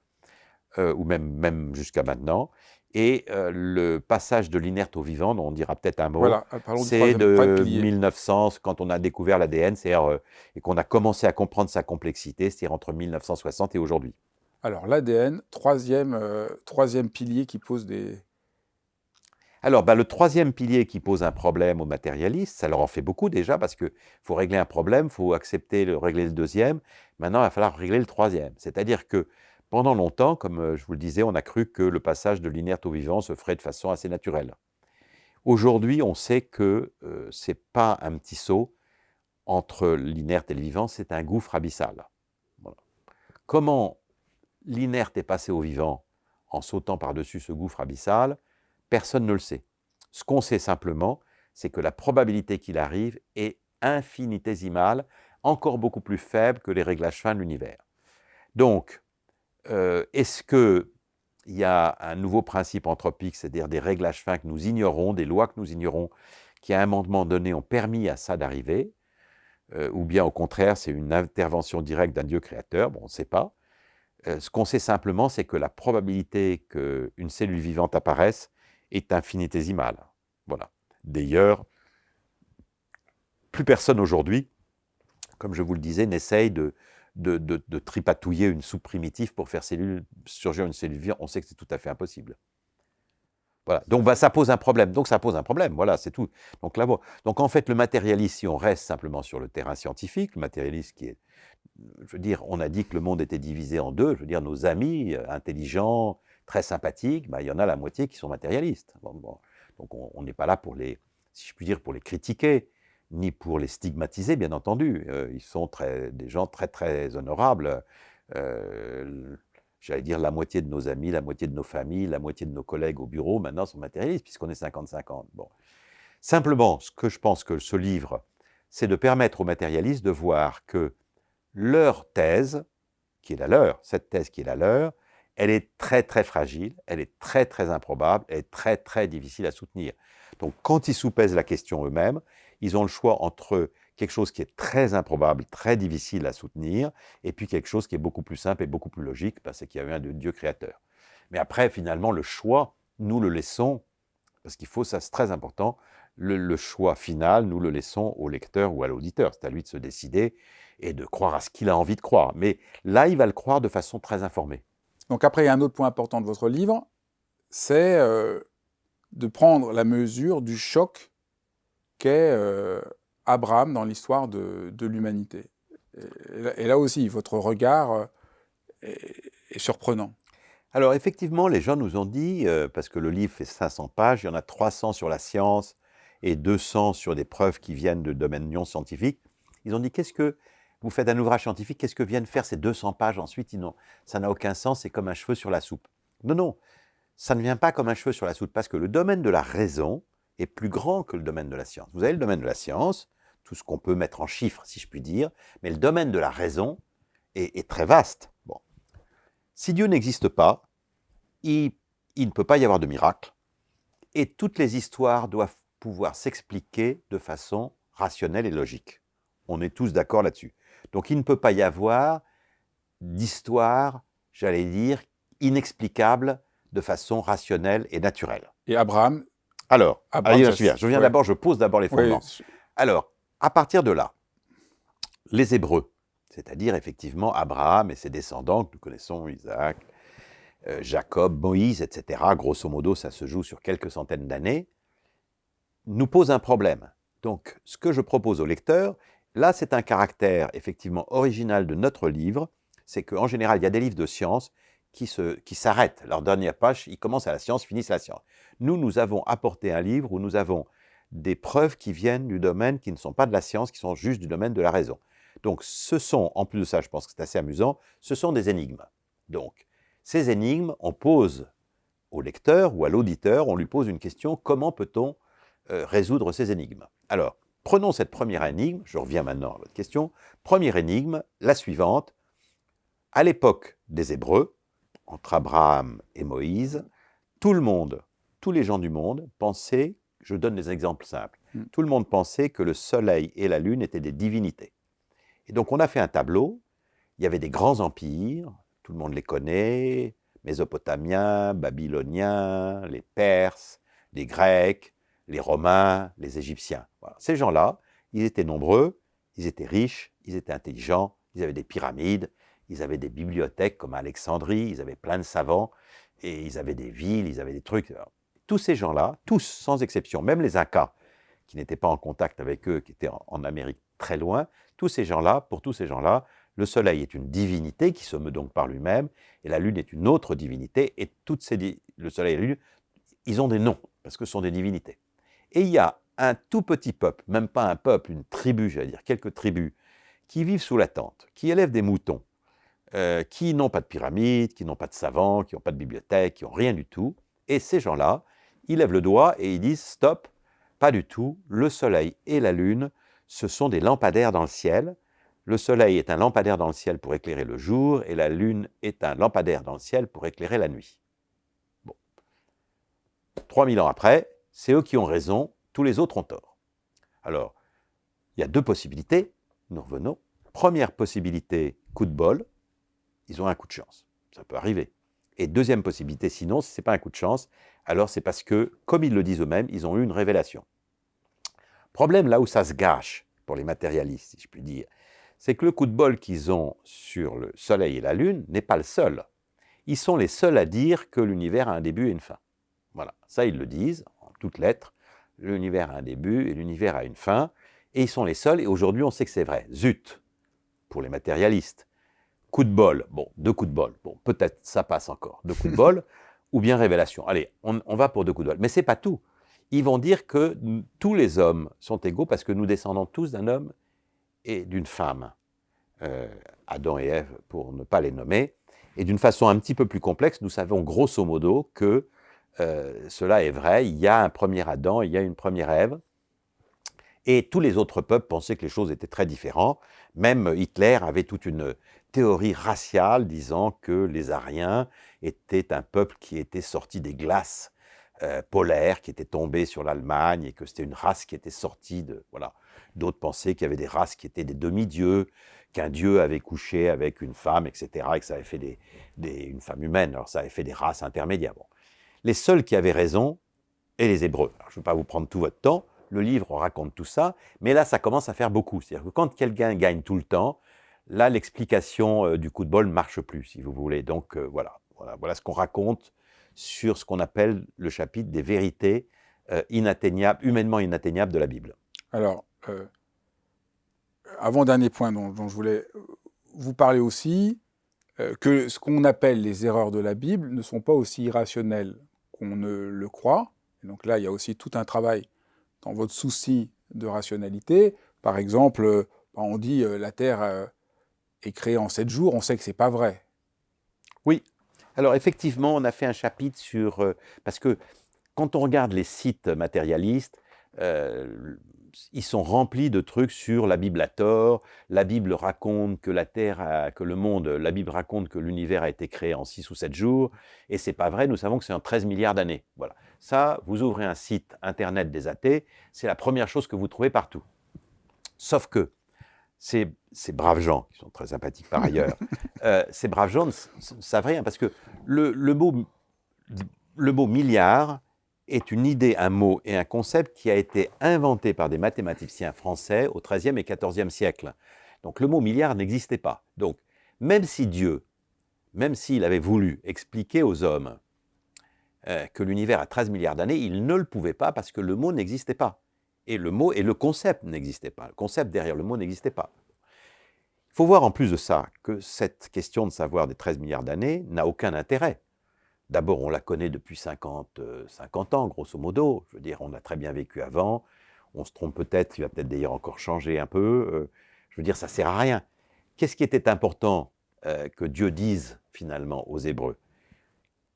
ou même jusqu'à maintenant. Et le passage de l'inerte au vivant, dont on dira peut-être un mot, voilà, c'est de 1900, quand on a découvert l'ADN, et qu'on a commencé à comprendre sa complexité, c'est-à-dire entre 1960 et aujourd'hui. Alors l'ADN, troisième pilier qui pose des... Alors, le troisième pilier qui pose un problème aux matérialistes, ça leur en fait beaucoup déjà, parce qu'il faut régler un problème, il faut accepter de régler le deuxième. Maintenant, il va falloir régler le troisième. C'est-à-dire que pendant longtemps, comme je vous le disais, on a cru que le passage de l'inerte au vivant se ferait de façon assez naturelle. Aujourd'hui, on sait que ce n'est pas un petit saut entre l'inerte et le vivant, c'est un gouffre abyssal. Voilà. Comment l'inerte est passé au vivant en sautant par-dessus ce gouffre abyssal? Personne ne le sait. Ce qu'on sait simplement, c'est que la probabilité qu'il arrive est infinitésimale, encore beaucoup plus faible que les réglages fins de l'univers. Donc, est-ce qu'il y a un nouveau principe anthropique, c'est-à-dire des réglages fins que nous ignorons, des lois que nous ignorons, qui à un moment donné ont permis à ça d'arriver, ou bien au contraire, c'est une intervention directe d'un Dieu créateur? Bon, on ne sait pas. Ce qu'on sait simplement, c'est que la probabilité qu'une cellule vivante apparaisse est infinitésimale. Voilà. D'ailleurs, plus personne aujourd'hui, comme je vous le disais, n'essaye de tripatouiller une soupe primitive pour faire surgir une cellule vivante. On sait que c'est tout à fait impossible. Voilà. Donc ça pose un problème. Voilà, c'est tout. Donc en fait, le matérialiste, si on reste simplement sur le terrain scientifique, le matérialiste qui est, je veux dire, on a dit que le monde était divisé en deux. Je veux dire, nos amis intelligents, très sympathiques, il y en a la moitié qui sont matérialistes. Donc on n'est pas là pour si je puis dire, pour les critiquer, ni pour les stigmatiser, bien entendu. Ils sont des gens très, très honorables. J'allais dire la moitié de nos amis, la moitié de nos familles, la moitié de nos collègues au bureau, maintenant, sont matérialistes, puisqu'on est 50-50. Bon. Simplement, ce que je pense que ce livre, c'est de permettre aux matérialistes de voir que leur thèse, qui est la leur, cette thèse qui est la leur, elle est très, très fragile, elle est très, très improbable, elle est très, très difficile à soutenir. Donc, quand ils soupèsent la question eux-mêmes, ils ont le choix entre quelque chose qui est très improbable, très difficile à soutenir, et puis quelque chose qui est beaucoup plus simple et beaucoup plus logique, c'est qu'il y a eu un Dieu créateur. Mais après, finalement, le choix, nous le laissons, parce qu'il faut, ça c'est très important, le choix final, nous le laissons au lecteur ou à l'auditeur. C'est à lui de se décider et de croire à ce qu'il a envie de croire. Mais là, il va le croire de façon très informée. Donc après, il y a un autre point important de votre livre, c'est de prendre la mesure du choc qu'est Abraham dans l'histoire de l'humanité. Et là aussi, votre regard est surprenant. Alors effectivement, les gens nous ont dit, parce que le livre fait 500 pages, il y en a 300 sur la science et 200 sur des preuves qui viennent de domaines non scientifiques, ils ont dit, qu'est-ce que vous faites un ouvrage scientifique, qu'est-ce que viennent faire ces 200 pages ensuite? Ça n'a aucun sens, c'est comme un cheveu sur la soupe. Non, non, ça ne vient pas comme un cheveu sur la soupe, parce que le domaine de la raison est plus grand que le domaine de la science. Vous avez le domaine de la science, tout ce qu'on peut mettre en chiffres, si je puis dire, mais le domaine de la raison est très vaste. Bon. Si Dieu n'existe pas, il ne peut pas y avoir de miracle, et toutes les histoires doivent pouvoir s'expliquer de façon rationnelle et logique. On est tous d'accord là-dessus. Donc il ne peut pas y avoir d'histoire, j'allais dire, inexplicable de façon rationnelle et naturelle. Et Abraham, Alors, allez, je viens ouais. d'abord, je pose d'abord les fondements. Oui, Alors, à partir de là, les Hébreux, c'est-à-dire effectivement Abraham et ses descendants, que nous connaissons, Isaac, Jacob, Moïse, etc., grosso modo, ça se joue sur quelques centaines d'années, nous posent un problème. Donc, ce que je propose au lecteur, là, c'est un caractère effectivement original de notre livre, c'est qu'en général, il y a des livres de science qui s'arrêtent. Leur dernière page, ils commencent à la science, finissent à la science. Nous avons apporté un livre où nous avons des preuves qui viennent du domaine qui ne sont pas de la science, qui sont juste du domaine de la raison. Donc, ce sont, en plus de ça, je pense que c'est assez amusant, ce sont des énigmes. Donc, ces énigmes, on pose au lecteur ou à l'auditeur, on lui pose une question, comment peut-on résoudre ces énigmes? Alors, prenons cette première énigme, je reviens maintenant à votre question. Première énigme, la suivante. À l'époque des Hébreux, entre Abraham et Moïse, tout le monde, tous les gens du monde pensaient, je donne des exemples simples, tout le monde pensait que le soleil et la lune étaient des divinités. Et donc on a fait un tableau, il y avait des grands empires, tout le monde les connaît, Mésopotamiens, Babyloniens, les Perses, les Grecs, les Romains, les Égyptiens. Voilà. Ces gens-là, ils étaient nombreux, ils étaient riches, ils étaient intelligents, ils avaient des pyramides, ils avaient des bibliothèques comme à Alexandrie, ils avaient plein de savants, et ils avaient des villes, ils avaient des trucs. Alors, tous ces gens-là, tous sans exception, même les Incas, qui n'étaient pas en contact avec eux, qui étaient en Amérique très loin, tous ces gens-là, pour tous ces gens-là, le soleil est une divinité qui se meut donc par lui-même, et la lune est une autre divinité, et le soleil et la lune, ils ont des noms, parce que ce sont des divinités. Et il y a un tout petit peuple, même pas un peuple, une tribu, j'allais dire, quelques tribus, qui vivent sous la tente, qui élèvent des moutons, qui n'ont pas de pyramide, qui n'ont pas de savants, qui n'ont pas de bibliothèque, qui n'ont rien du tout. Et ces gens-là, ils lèvent le doigt et ils disent « Stop, pas du tout, le soleil et la lune, ce sont des lampadaires dans le ciel. Le soleil est un lampadaire dans le ciel pour éclairer le jour et la lune est un lampadaire dans le ciel pour éclairer la nuit. » Bon. 3000 ans après, c'est eux qui ont raison, tous les autres ont tort. Alors, il y a deux possibilités, nous revenons. Première possibilité, coup de bol, ils ont un coup de chance, ça peut arriver. Et deuxième possibilité, sinon, si ce n'est pas un coup de chance, alors c'est parce que, comme ils le disent eux-mêmes, ils ont eu une révélation. Problème là où ça se gâche, pour les matérialistes, si je puis dire, c'est que le coup de bol qu'ils ont sur le soleil et la lune n'est pas le seul. Ils sont les seuls à dire que l'univers a un début et une fin. Voilà, ça ils le disent, en toutes lettres, l'univers a un début et l'univers a une fin, et ils sont les seuls, et aujourd'hui on sait que c'est vrai. Zut, pour les matérialistes. Coup de bol, bon, deux coups de bol, bon, peut-être ça passe encore, deux coups de bol, ou bien révélation. Allez, on va pour deux coups de bol. Mais ce n'est pas tout. Ils vont dire que tous les hommes sont égaux parce que nous descendons tous d'un homme et d'une femme. Adam et Ève, pour ne pas les nommer. Et d'une façon un petit peu plus complexe, nous savons grosso modo que cela est vrai. Il y a un premier Adam, il y a une première Ève. Et tous les autres peuples pensaient que les choses étaient très différentes. Même Hitler avait toute une théorie raciale disant que les Aryens étaient un peuple qui était sorti des glaces polaires, qui était tombé sur l'Allemagne et que c'était une race qui était sortie de... Voilà. D'autres pensaient qu'il y avait des races qui étaient des demi-dieux, qu'un dieu avait couché avec une femme, etc., et que ça avait fait une femme humaine. Alors ça avait fait des races intermédiaires. Bon. Les seuls qui avaient raison, et les Hébreux. Alors, je ne vais pas vous prendre tout votre temps, le livre raconte tout ça, mais là, ça commence à faire beaucoup. C'est-à-dire que quand quelqu'un gagne tout le temps, là, l'explication du coup de bol ne marche plus, si vous voulez. Donc, voilà ce qu'on raconte sur ce qu'on appelle le chapitre des vérités inatteignables, humainement inatteignables de la Bible. Alors, avant-dernier point dont je voulais vous parler aussi, que ce qu'on appelle les erreurs de la Bible ne sont pas aussi irrationnelles qu'on ne le croit. Et donc là, il y a aussi tout un travail dans votre souci de rationalité. Par exemple, on dit la Terre est créée en 7 jours, on sait que ce n'est pas vrai. Oui. Alors effectivement, on a fait un chapitre sur... parce que quand on regarde les sites matérialistes, ils sont remplis de trucs sur la Bible a tort, la Bible raconte que la Bible raconte que l'univers a été créé en 6 ou 7 jours, et c'est pas vrai, nous savons que c'est en 13 milliards d'années. Voilà. Ça, vous ouvrez un site internet des athées, c'est la première chose que vous trouvez partout. Sauf que ces braves gens, qui sont très sympathiques par ailleurs, ces braves gens ne savent rien, parce que le mot milliard est une idée, un mot et un concept qui a été inventé par des mathématiciens français au XIIIe et XIVe siècle. Donc le mot milliard n'existait pas. Donc même si Dieu, même s'il avait voulu expliquer aux hommes que l'univers a 13 milliards d'années, il ne le pouvait pas parce que le mot n'existait pas. Et le mot et le concept n'existaient pas. Le concept derrière le mot n'existait pas. Il faut voir en plus de ça que cette question de savoir des 13 milliards d'années n'a aucun intérêt. D'abord, on la connaît depuis 50 ans, grosso modo. Je veux dire, on a très bien vécu avant. On se trompe peut-être, il va peut-être d'ailleurs encore changer un peu. Je veux dire, ça ne sert à rien. Qu'est-ce qui était important que Dieu dise finalement aux Hébreux?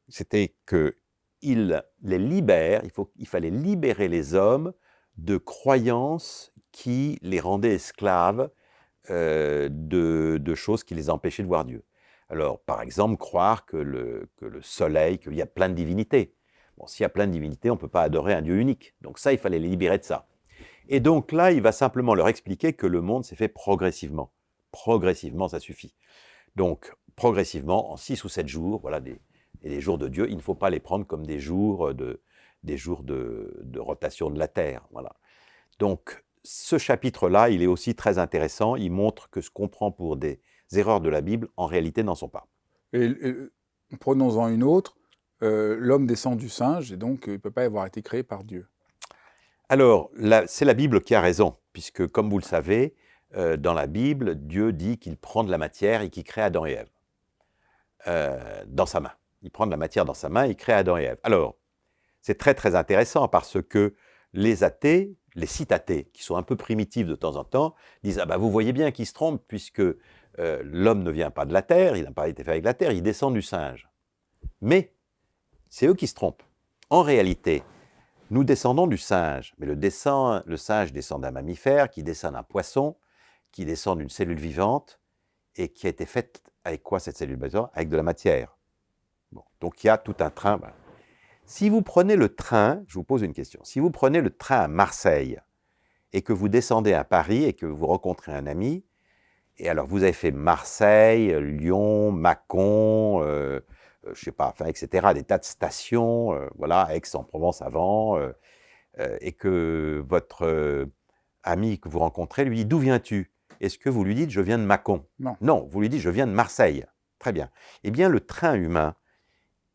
C'était qu'il les libère, il fallait libérer les hommes de croyances qui les rendaient esclaves de choses qui les empêchaient de voir Dieu. Alors, par exemple, croire que le soleil, qu'il y a plein de divinités. Bon, s'il y a plein de divinités, on ne peut pas adorer un Dieu unique. Donc ça, il fallait les libérer de ça. Et donc là, il va simplement leur expliquer que le monde s'est fait progressivement. Progressivement, ça suffit. Donc, progressivement, en 6 ou 7 jours, voilà, les jours de Dieu, il ne faut pas les prendre comme des jours de rotation de la Terre. Voilà. Donc, ce chapitre-là, il est aussi très intéressant. Il montre que ce qu'on prend pour des erreurs de la Bible, en réalité, n'en sont pas. Et prenons-en une autre. L'homme descend du singe, et donc il ne peut pas avoir été créé par Dieu. Alors, c'est la Bible qui a raison, puisque, comme vous le savez, dans la Bible, Dieu dit qu'il prend de la matière et qu'il crée Adam et Ève dans sa main. Il prend de la matière dans sa main et il crée Adam et Ève. Alors, c'est très très intéressant parce que les athées, les sites athées, qui sont un peu primitifs de temps en temps, disent « Ah ben vous voyez bien qu'ils se trompent puisque l'homme ne vient pas de la terre, il n'a pas été fait avec la terre, il descend du singe. » Mais c'est eux qui se trompent. En réalité, nous descendons du singe, mais le singe descend d'un mammifère, qui descend d'un poisson, qui descend d'une cellule vivante, et qui a été faite avec quoi cette cellule vivante? Avec de la matière. Bon, donc il y a tout un train. Voilà. Si vous prenez le train, je vous pose une question, si vous prenez le train à Marseille, et que vous descendez à Paris, et que vous rencontrez un ami, et alors vous avez fait Marseille, Lyon, Mâcon, je sais pas, enfin, etc., des tas de stations, voilà, Aix-en-Provence avant, et que votre ami que vous rencontrez lui dit « D'où viens-tu » Est-ce que vous lui dites « Je viens de Mâcon » ? Non. Non, vous lui dites « Je viens de Marseille ». Très bien. Eh bien, le train humain,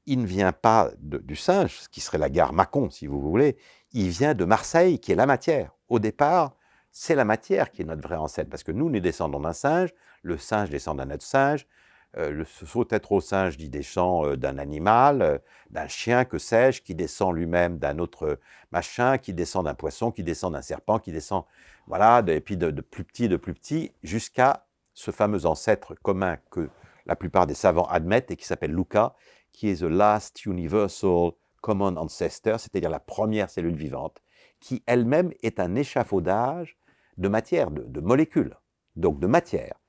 il ne vient pas du singe, ce qui serait la gare Mâcon, si vous voulez, il vient de Marseille, qui est la matière. Au départ, c'est la matière qui est notre vrai ancêtre, parce que nous descendons d'un singe, le singe descend d'un autre singe, ce saut-être au singe dit descend d'un animal, d'un chien, que sais-je, qui descend lui-même d'un autre machin, qui descend d'un poisson, qui descend d'un serpent, qui descend, voilà, et puis de plus petit, jusqu'à ce fameux ancêtre commun que la plupart des savants admettent et qui s'appelle Luca, qui est the last universal common ancestor, c'est-à-dire la première cellule vivante, qui elle-même est un échafaudage de matière, de molécules, donc de matière.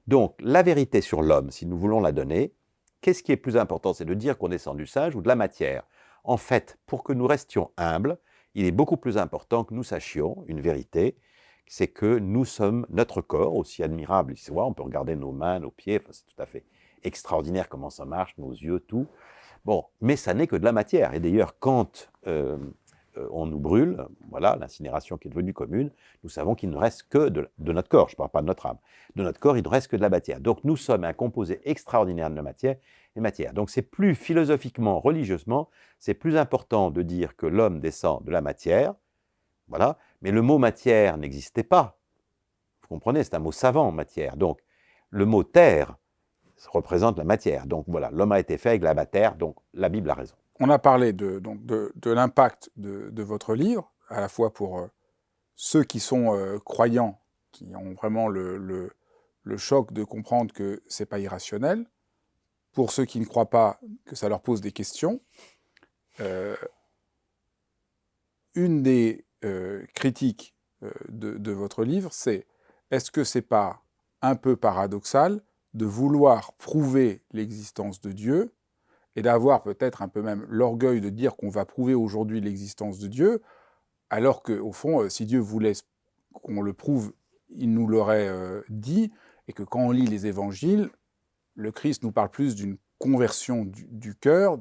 Donc, la vérité sur l'homme, si nous voulons la donner, qu'est-ce qui est plus important? C'est de dire qu'on descend du singe ou de la matière? En fait, pour que nous restions humbles, il est beaucoup plus important que nous sachions une vérité, c'est que nous sommes notre corps, aussi admirable, on peut regarder nos mains, nos pieds, enfin, c'est tout à fait extraordinaire comment ça marche, nos yeux, tout. Bon, mais ça n'est que de la matière. Et d'ailleurs, quand on nous brûle, voilà, l'incinération qui est devenue commune, nous savons qu'il ne reste que de notre corps, je ne parle pas de notre âme, de notre corps, il ne reste que de la matière. Donc nous sommes un composé extraordinaire de la matière et matière. Donc c'est plus philosophiquement, religieusement, c'est plus important de dire que l'homme descend de la matière, voilà, mais le mot matière n'existait pas. Vous comprenez, c'est un mot savant, matière. Donc le mot terre représente la matière. Donc voilà, l'homme a été fait avec la matière, donc la Bible a raison. On a parlé de l'impact de votre livre, à la fois pour ceux qui sont croyants, qui ont vraiment le choc de comprendre que ce n'est pas irrationnel, pour ceux qui ne croient pas, que ça leur pose des questions. Une des critiques de votre livre, c'est est-ce que ce n'est pas un peu paradoxal de vouloir prouver l'existence de Dieu et d'avoir peut-être un peu même l'orgueil de dire qu'on va prouver aujourd'hui l'existence de Dieu, alors qu'au fond, si Dieu voulait qu'on le prouve il nous l'aurait dit, et que quand on lit les évangiles, le Christ nous parle plus d'une conversion du cœur,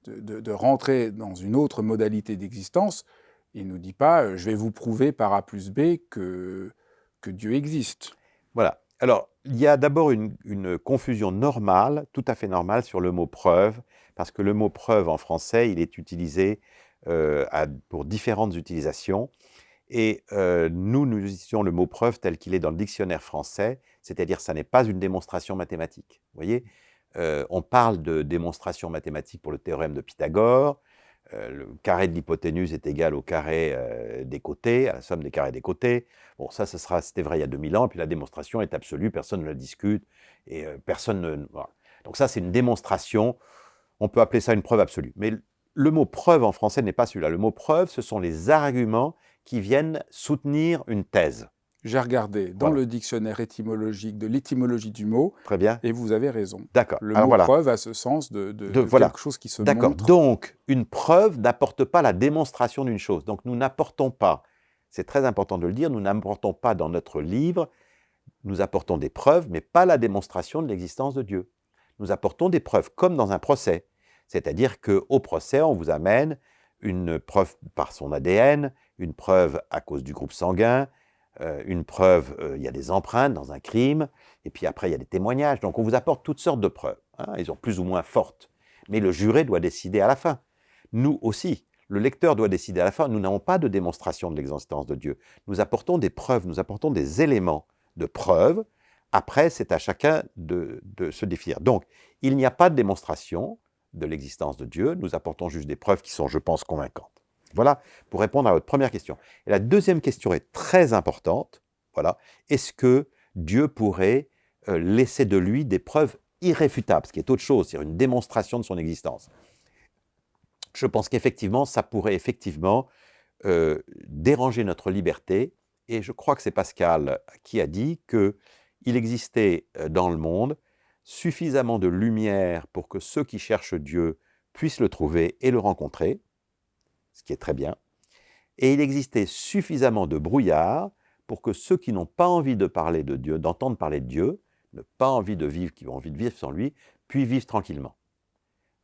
de rentrer dans une autre modalité d'existence. Il ne nous dit pas « je vais vous prouver par A plus B que Dieu existe ». Voilà. Alors, il y a d'abord une confusion normale, tout à fait normale, sur le mot preuve, parce que le mot preuve en français, il est utilisé pour différentes utilisations. Et nous utilisons le mot preuve tel qu'il est dans le dictionnaire français, c'est-à-dire ça n'est pas une démonstration mathématique. Vous voyez, on parle de démonstration mathématique pour le théorème de Pythagore. Le carré de l'hypoténuse est égal au carré des côtés, à la somme des carrés des côtés. Bon, c'était vrai il y a 2000 ans, puis la démonstration est absolue, personne ne la discute, et personne ne... Voilà. Donc ça, c'est une démonstration, on peut appeler ça une preuve absolue. Mais le mot preuve en français n'est pas celui-là. Le mot preuve, ce sont les arguments qui viennent soutenir une thèse. J'ai regardé dans le dictionnaire étymologique de l'étymologie du mot. Très bien. Et vous avez raison. D'accord. Le mot preuve a ce sens de quelque chose qui se montre. D'accord. Donc, une preuve n'apporte pas la démonstration d'une chose. Donc, nous n'apportons pas, c'est très important de le dire, nous n'apportons pas dans notre livre, nous apportons des preuves, mais pas la démonstration de l'existence de Dieu. Nous apportons des preuves, comme dans un procès. C'est-à-dire qu'au procès, on vous amène une preuve par son ADN, une preuve à cause du groupe sanguin, une preuve, il y a des empreintes dans un crime, et puis après il y a des témoignages. Donc on vous apporte toutes sortes de preuves. Elles sont plus ou moins fortes. Mais le juré doit décider à la fin. Nous aussi, le lecteur doit décider à la fin. Nous n'avons pas de démonstration de l'existence de Dieu. Nous apportons des preuves, nous apportons des éléments de preuve. Après, c'est à chacun de se définir. Donc, il n'y a pas de démonstration de l'existence de Dieu. Nous apportons juste des preuves qui sont, je pense, convaincantes. Voilà, pour répondre à votre première question. Et la deuxième question est très importante. Voilà, est-ce que Dieu pourrait laisser de lui des preuves irréfutables, ce qui est autre chose, c'est-à-dire une démonstration de son existence? Je pense qu'effectivement, ça pourrait effectivement déranger notre liberté. Et je crois que c'est Pascal qui a dit qu'il existait dans le monde suffisamment de lumière pour que ceux qui cherchent Dieu puissent le trouver et le rencontrer, ce qui est très bien. Et il existait suffisamment de brouillard pour que ceux qui n'ont pas envie de parler de Dieu, d'entendre parler de Dieu, n'ont pas envie de vivre, qui ont envie de vivre sans lui, puissent vivre tranquillement.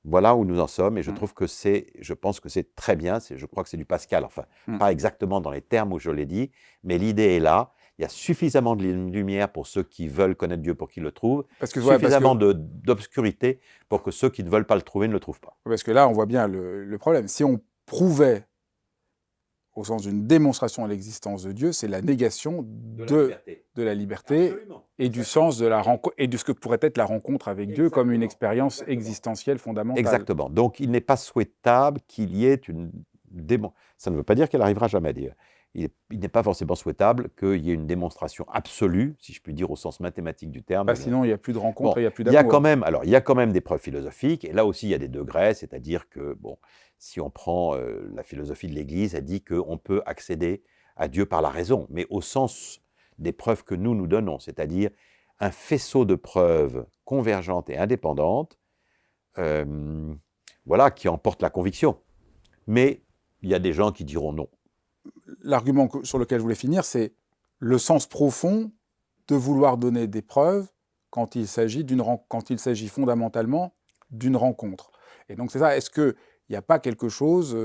Voilà où nous en sommes, et je trouve que je pense que c'est très bien, je crois que c'est du Pascal, enfin, pas exactement dans les termes où je l'ai dit, mais l'idée est là, il y a suffisamment de lumière pour ceux qui veulent connaître Dieu pour qu'ils le trouvent, suffisamment d'obscurité pour que ceux qui ne veulent pas le trouver ne le trouvent pas. Parce que là, on voit bien le problème. Si on prouvait, au sens d'une démonstration de l'existence de Dieu, c'est la négation de la liberté et du sens de la rencontre, et de ce que pourrait être la rencontre avec Dieu comme une expérience existentielle fondamentale. Exactement. Donc, il n'est pas souhaitable qu'il y ait une démonstration. Ça ne veut pas dire qu'elle n'arrivera jamais, d'ailleurs. Il n'est pas forcément souhaitable qu'il y ait une démonstration absolue, si je puis dire au sens mathématique du terme. Sinon, il n'y a plus de rencontre et il n'y a plus d'amour. Il y a quand même des preuves philosophiques, et là aussi, il y a des degrés, c'est-à-dire que, bon, si on prend la philosophie de l'Église, elle dit qu'on peut accéder à Dieu par la raison, mais au sens des preuves que nous donnons, c'est-à-dire un faisceau de preuves convergentes et indépendantes, voilà, qui emportent la conviction. Mais il y a des gens qui diront non. L'argument sur lequel je voulais finir, c'est le sens profond de vouloir donner des preuves quand il s'agit fondamentalement d'une rencontre. Et donc c'est ça, est-ce qu'il n'y a pas quelque chose...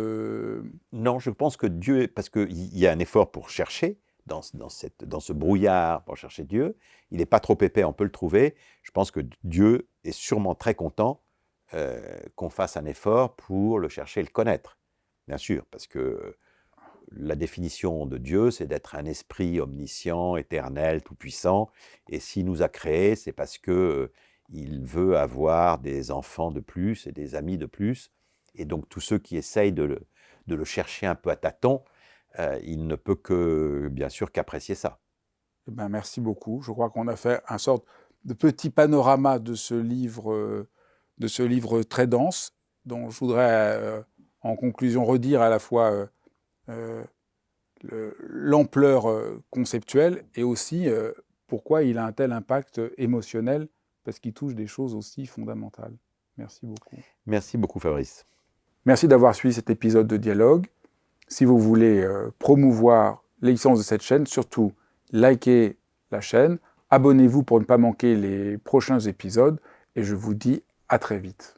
Non, je pense que Dieu, parce qu'il y a un effort pour chercher, dans ce brouillard pour chercher Dieu, il n'est pas trop épais, on peut le trouver. Je pense que Dieu est sûrement très content qu'on fasse un effort pour le chercher et le connaître. Bien sûr, parce que la définition de Dieu, c'est d'être un esprit omniscient, éternel, tout-puissant. Et s'il nous a créés, c'est parce qu'il veut avoir des enfants de plus et des amis de plus. Et donc, tous ceux qui essayent de le chercher un peu à tâtons, il ne peut que, bien sûr, qu'apprécier ça. Eh ben, merci beaucoup. Je crois qu'on a fait un sorte de petit panorama de ce livre très dense, dont je voudrais, en conclusion, redire à la fois l'ampleur conceptuelle et aussi pourquoi il a un tel impact émotionnel, parce qu'il touche des choses aussi fondamentales. Merci beaucoup. Merci beaucoup, Fabrice. Merci d'avoir suivi cet épisode de Dialogue. Si vous voulez promouvoir l'existence de cette chaîne, surtout likez la chaîne, abonnez-vous pour ne pas manquer les prochains épisodes et je vous dis à très vite.